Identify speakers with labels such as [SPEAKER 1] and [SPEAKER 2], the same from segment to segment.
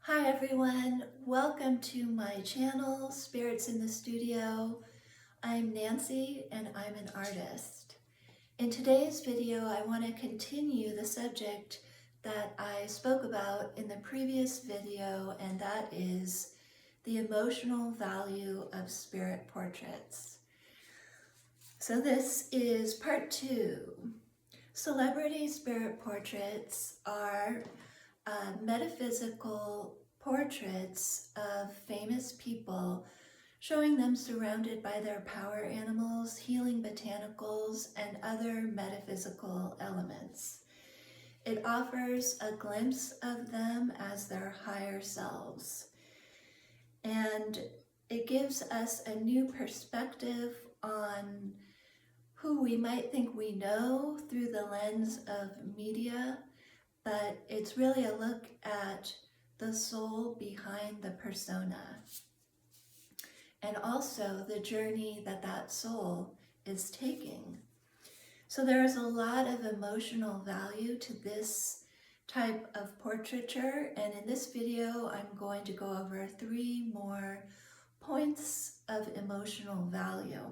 [SPEAKER 1] Hi everyone, welcome to my channel, Spirits in the Studio. I'm Nancy and I'm an artist. In today's video, I want to continue the subject that I spoke about in the previous video, and that is the emotional value of spirit portraits. So this is part 2. Celebrity spirit portraits are metaphysical portraits of famous people, showing them surrounded by their power animals, healing botanicals, and other metaphysical elements. It offers a glimpse of them as their higher selves, and it gives us a new perspective on who we might think we know through the lens of media, but it's really a look at the soul behind the persona and also the journey that that soul is taking. So there is a lot of emotional value to this type of portraiture, and in this video I'm going to go over 3 more points of emotional value.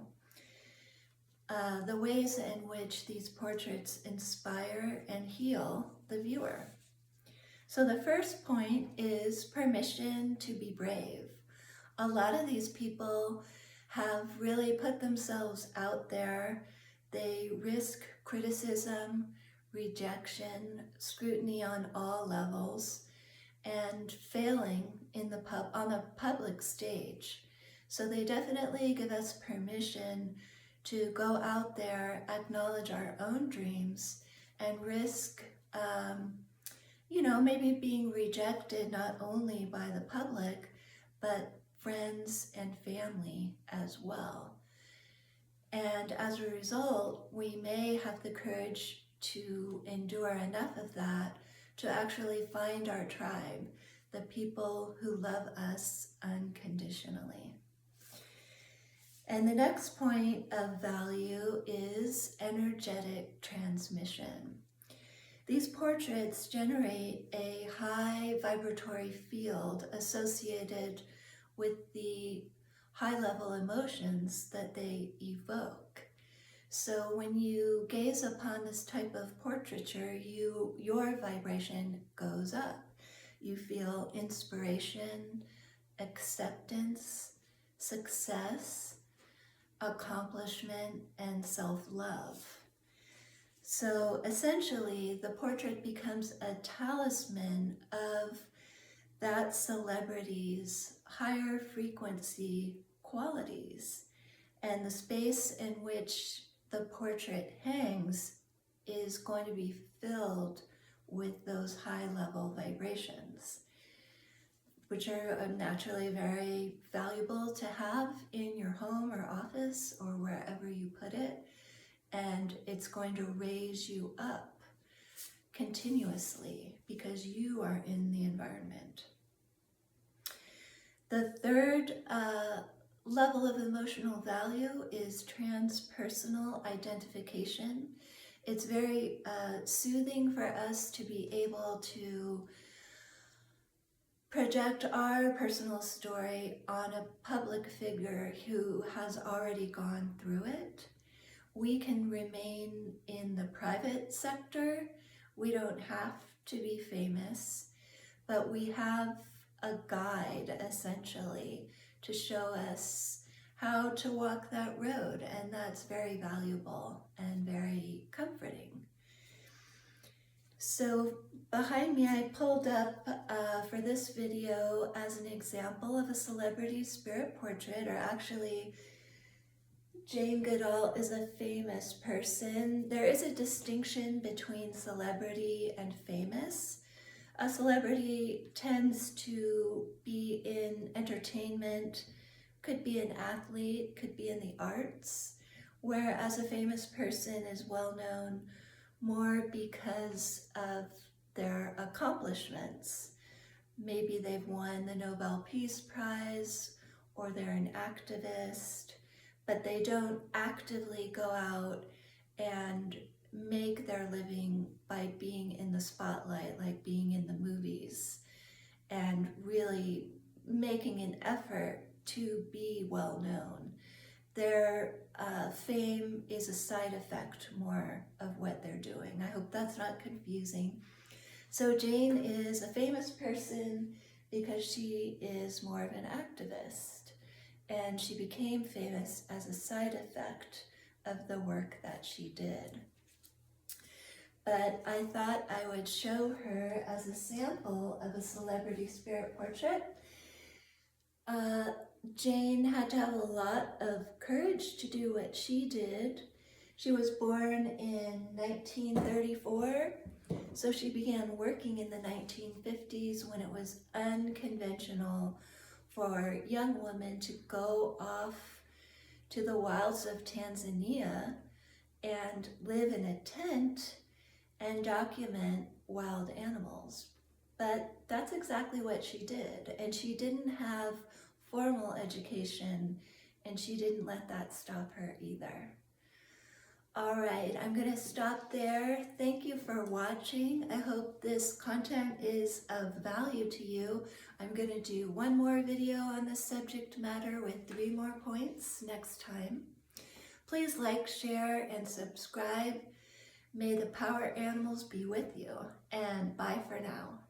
[SPEAKER 1] The ways in which these portraits inspire and heal the viewer. So the first point is permission to be brave. A lot of these people have really put themselves out there. They risk criticism, rejection, scrutiny on all levels, and failing on the public stage. So they definitely give us permission to go out there, acknowledge our own dreams, and risk, maybe being rejected not only by the public, but friends and family as well. And as a result, we may have the courage to endure enough of that to actually find our tribe, the people who love us unconditionally. And the next point of value is energetic transmission. These portraits generate a high vibratory field associated with the high-level emotions that they evoke. So when you gaze upon this type of portraiture, your vibration goes up. You feel inspiration, acceptance, success, accomplishment, and self-love. So essentially, the portrait becomes a talisman of that celebrity's higher frequency qualities, and the space in which the portrait hangs is going to be filled with those high-level vibrations, which are naturally very valuable to have in your home or office or wherever you put it, and it's going to raise you up continuously because you are in the environment. The third level of emotional value is transpersonal identification. It's very soothing for us to be able to project our personal story on a public figure who has already gone through it. We can remain in the private sector. We don't have to be famous, but we have a guide essentially to show us how to walk that road, and that's very valuable and very comforting. So behind me, I pulled up for this video as an example of a celebrity spirit portrait, or actually Jane Goodall is a famous person. There is a distinction between celebrity and famous. A celebrity tends to be in entertainment, could be an athlete, could be in the arts, whereas a famous person is well known more because of their accomplishments. Maybe they've won the Nobel Peace Prize, or they're an activist, but they don't actively go out and make their living by being in the spotlight, like being in the movies, and making an effort to be well known. Their fame is a side effect more of what they're doing. I hope that's not confusing. So Jane is a famous person because she is more of an activist, and she became famous as a side effect of the work that she did. But I thought I would show her as a sample of a celebrity spirit portrait. Jane had to have a lot of courage to do what she did. She was born in 1934, so she began working in the 1950s when it was unconventional for young women to go off to the wilds of Tanzania and live in a tent and document wild animals. But that's exactly what she did, and she didn't have formal education, and she didn't let that stop her either. All right, I'm going to stop there. Thank you for watching. I hope this content is of value to you. I'm going to do one more video on this subject matter with 3 more points next time. Please like, share, and subscribe. May the power animals be with you, and bye for now.